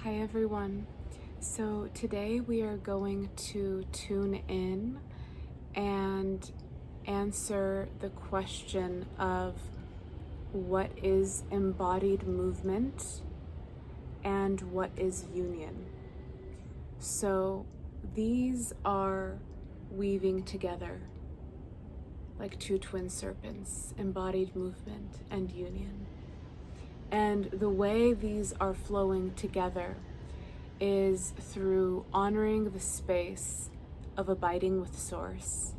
Hi everyone. So today we are going to tune in and answer the question of what is embodied movement and what is union. So these are weaving together like two twin serpents, embodied movement and union. And the way these are flowing together is through honoring the space of abiding with Source,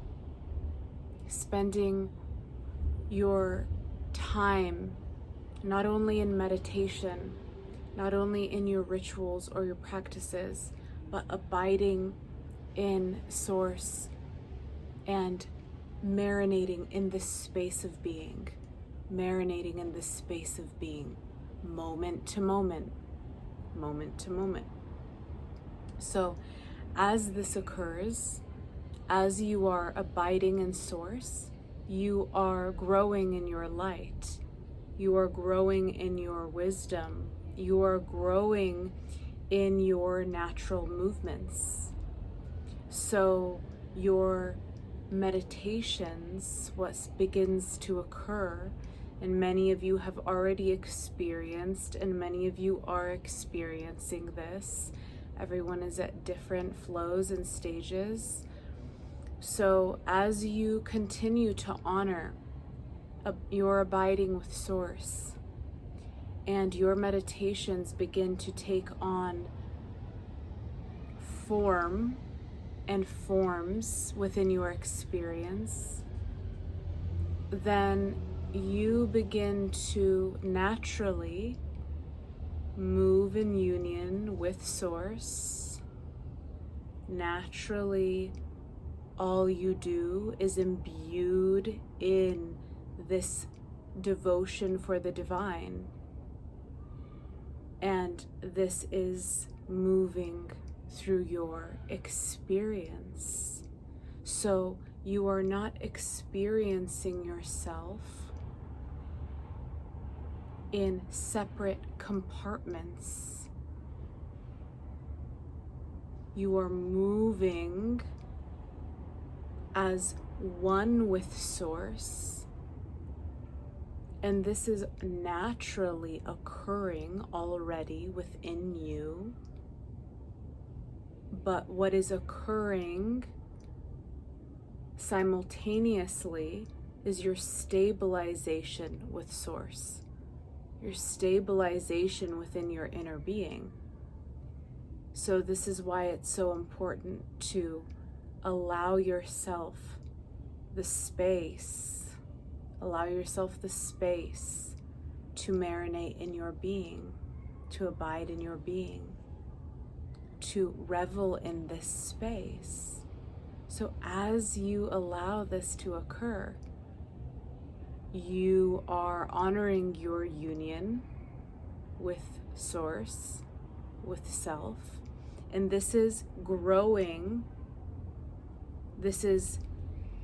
spending your time not only in meditation, not only in your rituals or your practices, but abiding in Source and marinating in this space of being. Marinating in this space of being, moment to moment, moment to moment. So as this occurs, as you are abiding in Source, you are growing in your light, you are growing in your wisdom, you are growing in your natural movements. So your meditations, what begins to occur, and many of you have already experienced, and many of you are experiencing this. Everyone is at different flows and stages. So as you continue to honor your abiding with Source, and your meditations begin to take on form and forms within your experience, then you begin to naturally move in union with Source. Naturally, all you do is imbued in this devotion for the divine. And this is moving through your experience. So you are not experiencing yourself in separate compartments. You are moving as one with Source, and this is naturally occurring already within you. But what is occurring simultaneously is your stabilization with Source, your stabilization within your inner being. So this is why it's so important to allow yourself the space, to marinate in your being, to abide in your being, to revel in this space. So as you allow this to occur, you are honoring your union with Source, with self, and this is growing, this is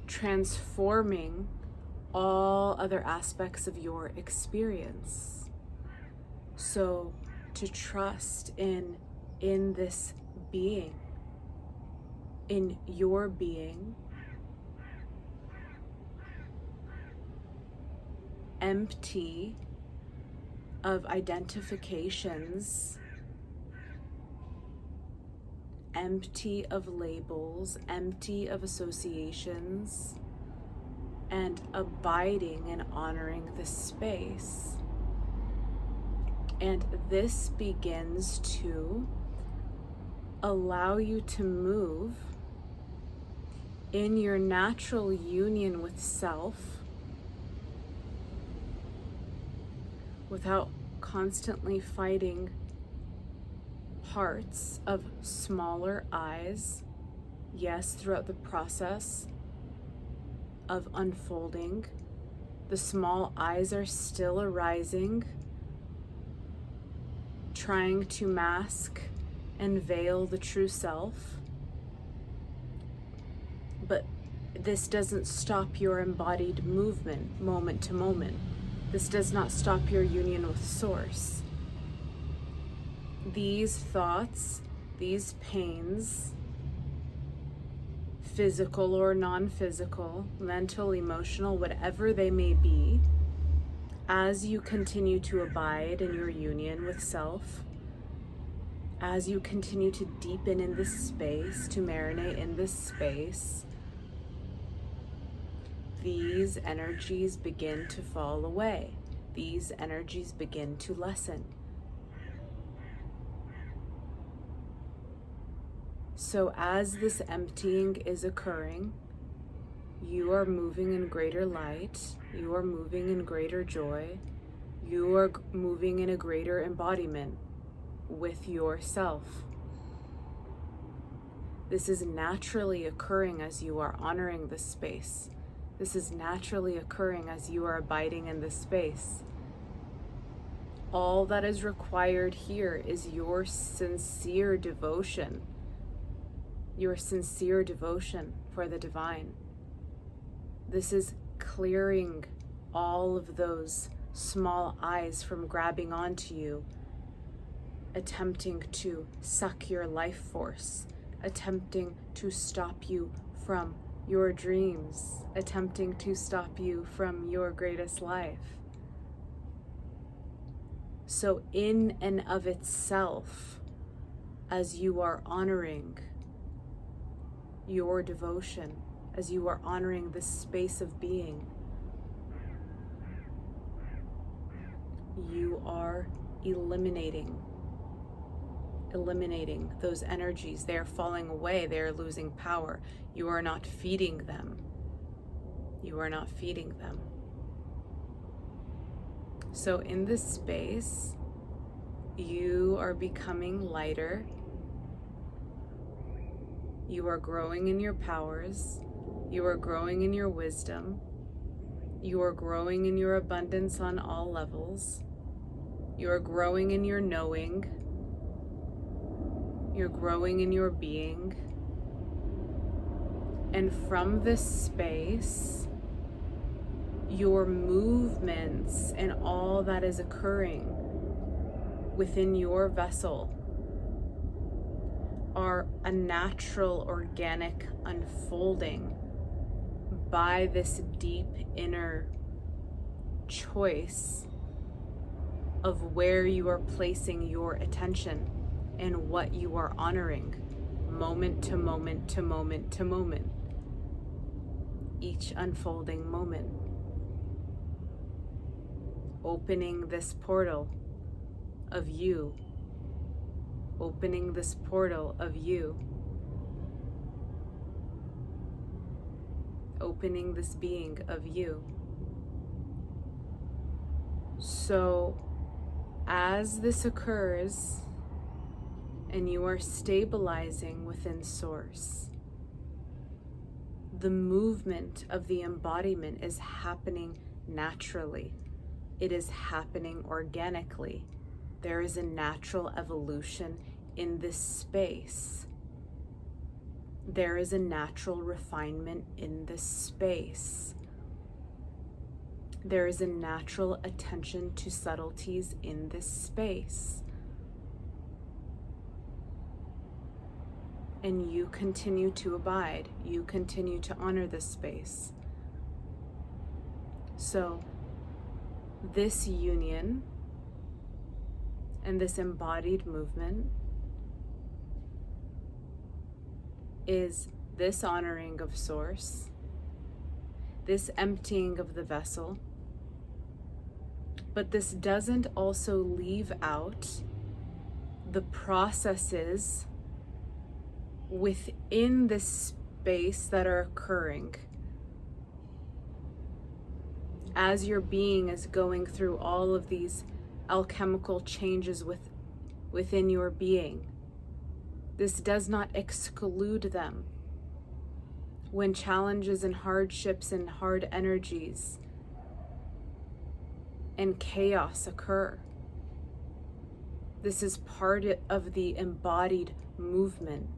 transforming all other aspects of your experience. So to trust in this being, in your being, empty of identifications, empty of labels, empty of associations, and abiding and honoring the space. And this begins to allow you to move in your natural union with self without constantly fighting parts of smaller eyes. Yes, throughout the process of unfolding, the small eyes are still arising, trying to mask and veil the true self. But this doesn't stop your embodied movement moment to moment. This does not stop your union with Source. these thoughts, these pains, physical or non-physical, mental, emotional, whatever they may be, as you continue to abide in your union with self, as you continue to deepen in this space, to marinate in this space, these energies begin to fall away. These energies begin to lessen. So as this emptying is occurring, you are moving in greater light, you are moving in greater joy, you are moving in a greater embodiment with yourself. This is naturally occurring as you are honoring this space. This is naturally occurring as you are abiding in this space. All that is required here is your sincere devotion. Your sincere devotion for the divine. This is clearing all of those small eyes from grabbing onto you, attempting to suck your life force, attempting to stop you from your dreams, attempting to stop you from your greatest life. So in and of itself, as you are honoring your devotion, as you are honoring this space of being, you are eliminating those energies. They are falling away. They are losing power. You are not feeding them. You are not feeding them. So in this space, you are becoming lighter. You are growing in your powers. You are growing in your wisdom. You are growing in your abundance on all levels. You are growing in your knowing. You're growing in your being. And from this space, your movements and all that is occurring within your vessel are a natural, organic unfolding by this deep inner choice of where you are placing your attention and what you are honoring, moment to moment to moment to moment, each unfolding moment. Opening this portal of you, opening this portal of you, opening this being of you. So as this occurs and you are stabilizing within Source, the movement of the embodiment is happening naturally. It is happening organically. There is a natural evolution in this space. There is a natural refinement in this space. There is a natural attention to subtleties in this space. And you continue to abide. You continue to honor this space. So, this union and this embodied movement is this honoring of Source, this emptying of the vessel, but this doesn't also leave out the processes within this space that are occurring as your being is going through all of these alchemical changes within your being. This does not exclude them. When challenges and hardships and hard energies and chaos occur, this is part of the embodied movement.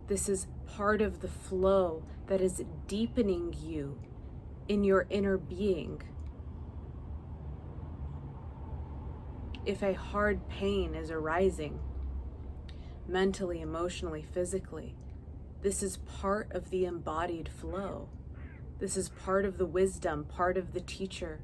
This is part of the flow that is deepening you in your inner being. If a hard pain is arising, mentally, emotionally, physically, this is part of the embodied flow. This is part of the wisdom, part of the teacher.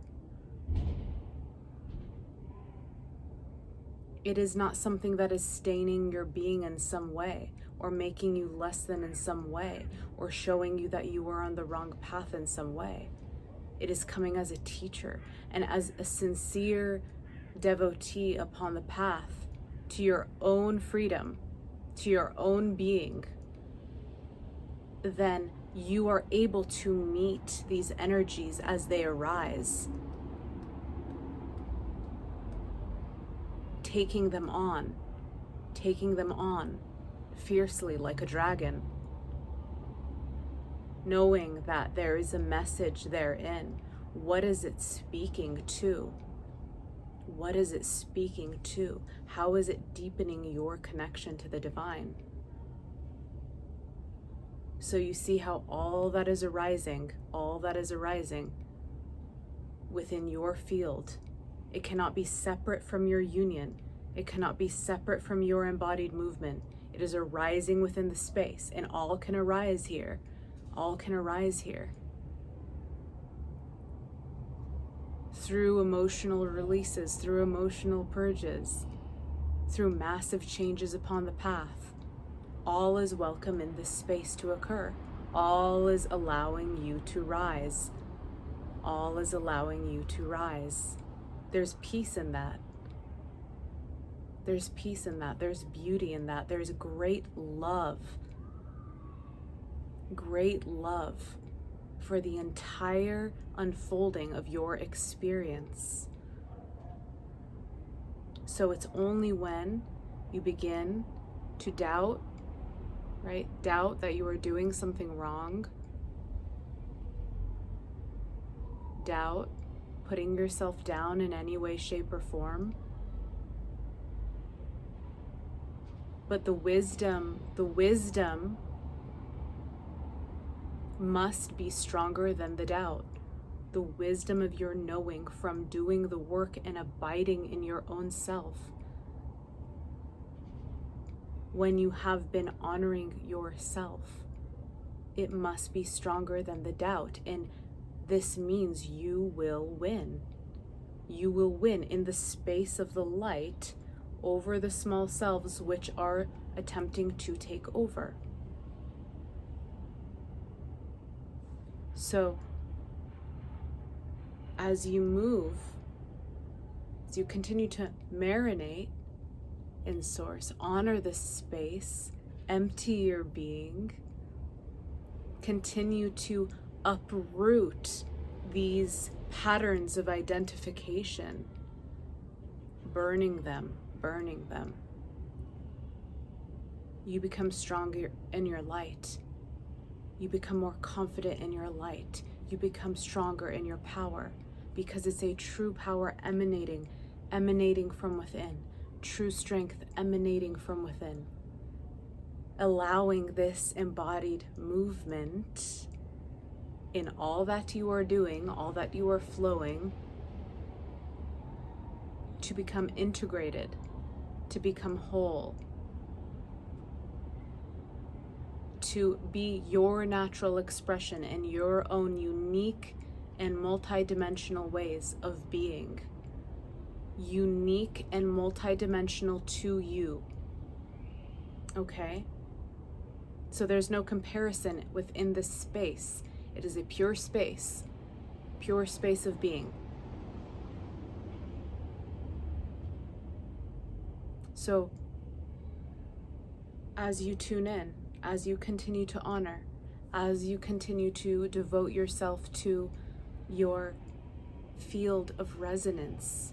It is not something that is staining your being in some way, or making you less than in some way, or showing you that you are on the wrong path in some way. It is coming as a teacher and as a sincere devotee upon the path to your own freedom, to your own being. Then you are able to meet these energies as they arise, taking them on fiercely like a dragon, knowing that there is a message therein. What is it speaking to? What is it speaking to? How is it deepening your connection to the divine? So you see how all that is arising within your field, it cannot be separate from your union. It cannot be separate from your embodied movement. It is arising within the space, and all can arise here. All can arise here. Through emotional releases, through emotional purges, through massive changes upon the path. All is welcome in this space to occur. All is allowing you to rise. All is allowing you to rise. There's peace in that. There's peace in that. There's beauty in that. There's great love for the entire unfolding of your experience. So it's only when you begin to doubt, right? Doubt that you are doing something wrong. Doubt, putting yourself down in any way, shape, or form. But the wisdom must be stronger than the doubt. The wisdom of your knowing from doing the work and abiding in your own self. When you have been honoring yourself, it must be stronger than the doubt. And this means you will win. You will win in the space of the light over the small selves which are attempting to take over. So, as you move, as you continue to marinate in Source, honor this space, empty your being, continue to uproot these patterns of identification, burning them. You become stronger in your light. You become more confident in your light. You become stronger in your power, because it's a true power emanating from within. True strength emanating from within. Allowing this embodied movement in all that you are doing, all that you are flowing, to become integrated, to become whole, to be your natural expression in your own unique and multidimensional ways of being. Unique and multidimensional to you. Okay? So there's no comparison within this space. It is a pure space of being. So, as you tune in, as you continue to honor, as you continue to devote yourself to your field of resonance,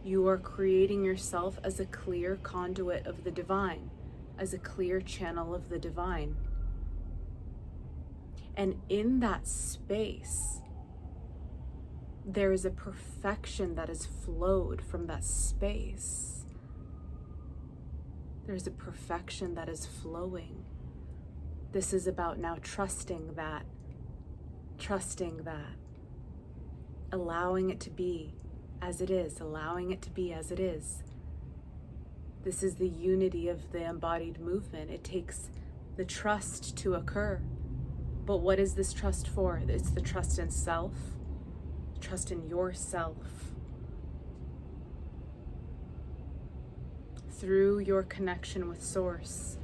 you are creating yourself as a clear conduit of the divine, as a clear channel of the divine. And in that space, there is a perfection that has flowed from that space. There's a perfection that is flowing. This is about now trusting that, allowing it to be, as it is, allowing it to be as it is. This is the unity of the embodied movement. It takes the trust to occur. But what is this trust for? It's the trust in self, trust in yourself. Through your connection with Source.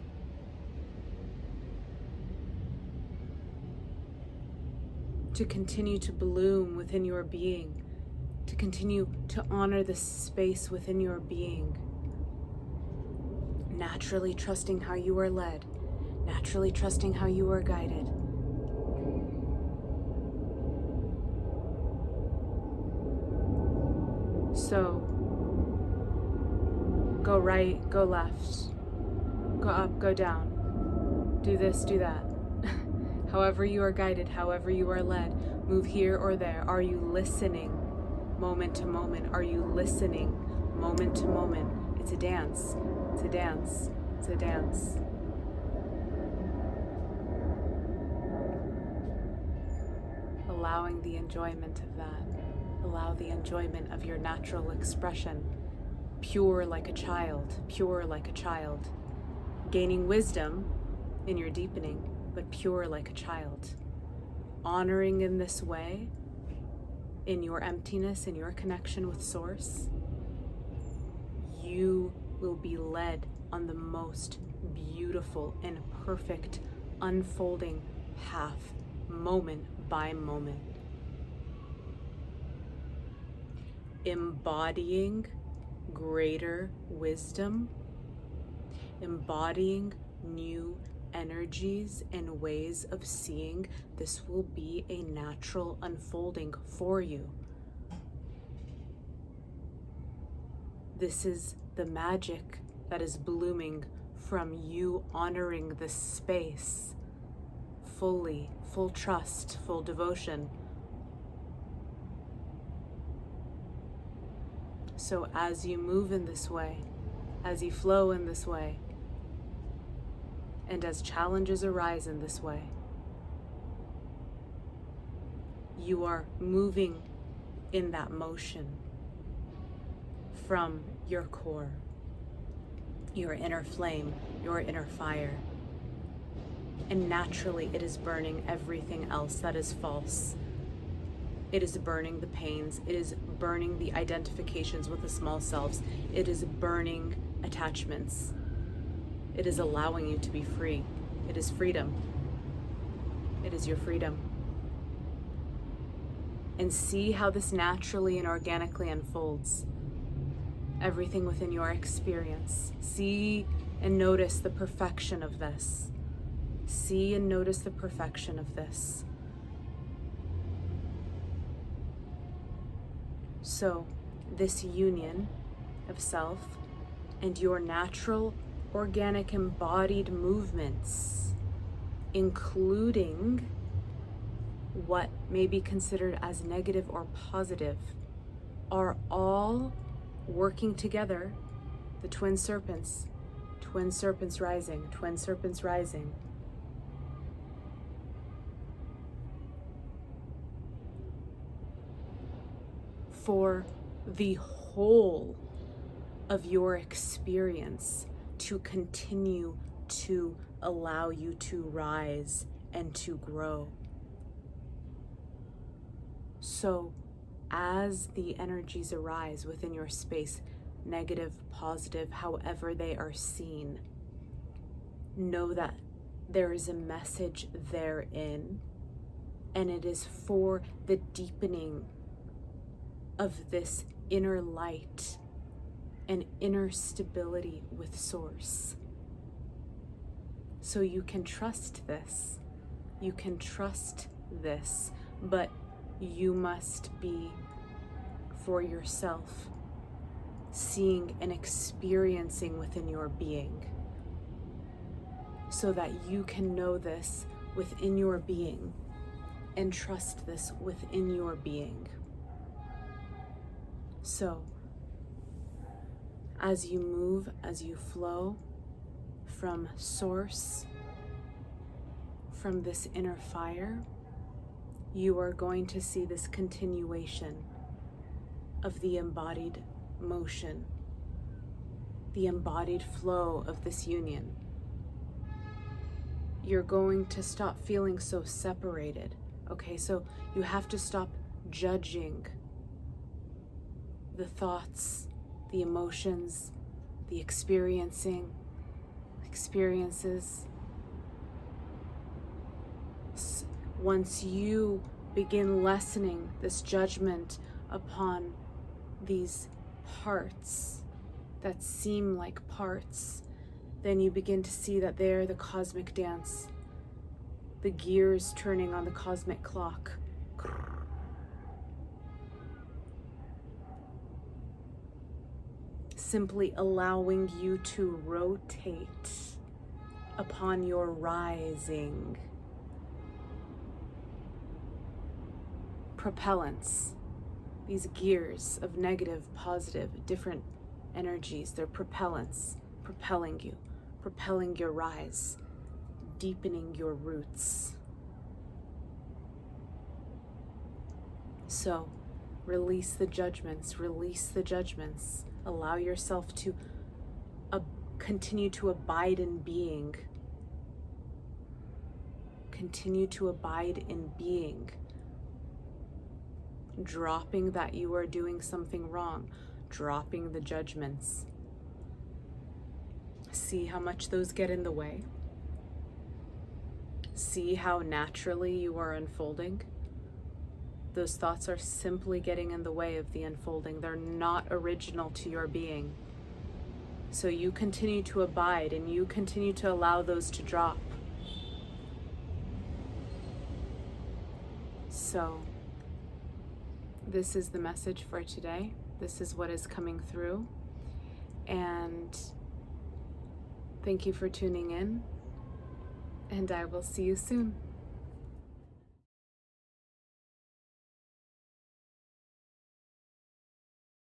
To continue to bloom within your being, to continue to honor the space within your being. Naturally trusting how you are led, naturally trusting how you are guided. So, go right, go left, go up, go down, do this, do that. However you are guided, however you are led, move here or there. Are you listening moment to moment? Are you listening moment to moment? It's a dance, it's a dance, it's a dance. Allowing the enjoyment of that. Allow the enjoyment of your natural expression. Pure like a child, pure like a child. Gaining wisdom in your deepening, but pure like a child. Honoring in this way, in your emptiness, in your connection with Source, you will be led on the most beautiful and perfect unfolding path, moment by moment. Embodying greater wisdom, embodying new energies and ways of seeing. This will be a natural unfolding for you. This is the magic that is blooming from you honoring this space fully, full trust, full devotion. So as you move in this way, as you flow in this way, and as challenges arise in this way, you are moving in that motion from your core, your inner flame, your inner fire. And naturally it is burning everything else that is false. It is burning the pains. It is burning the identifications with the small selves. It is burning attachments. It is allowing you to be free. It is freedom. It is your freedom. And see how this naturally and organically unfolds. Everything within your experience. See and notice the perfection of this. See and notice the perfection of this. So, this union of self and your natural, organic, embodied movements, including what may be considered as negative or positive, are all working together. The twin serpents rising, twin serpents rising. For the whole of your experience to continue to allow you to rise and to grow. So as the energies arise within your space, negative, positive, however they are seen, know that there is a message therein, and it is for the deepening of this inner light and inner stability with Source. So you can trust this. You can trust this, but you must be for yourself seeing and experiencing within your being, so that you can know this within your being and trust this within your being. So, as you move, as you flow from Source, from this inner fire, you are going to see this continuation of the embodied motion, the embodied flow of this union. You're going to stop feeling so separated, okay? So you have to stop judging the thoughts, the emotions, the experiences. Once you begin lessening this judgment upon these parts that seem like parts, then you begin to see that they're the cosmic dance, the gears turning on the cosmic clock. Simply allowing you to rotate upon your rising. Propellants, these gears of negative, positive, different energies, they're propellants, propelling you, propelling your rise, deepening your roots. So, release the judgments, allow yourself to continue to abide in being. Continue to abide in being. Dropping that you are doing something wrong, dropping the judgments. See how much those get in the way. See how naturally you are unfolding. Those thoughts are simply getting in the way of the unfolding. They're not original to your being. So you continue to abide and you continue to allow those to drop. So, this is the message for today. This is what is coming through. And thank you for tuning in. And I will see you soon.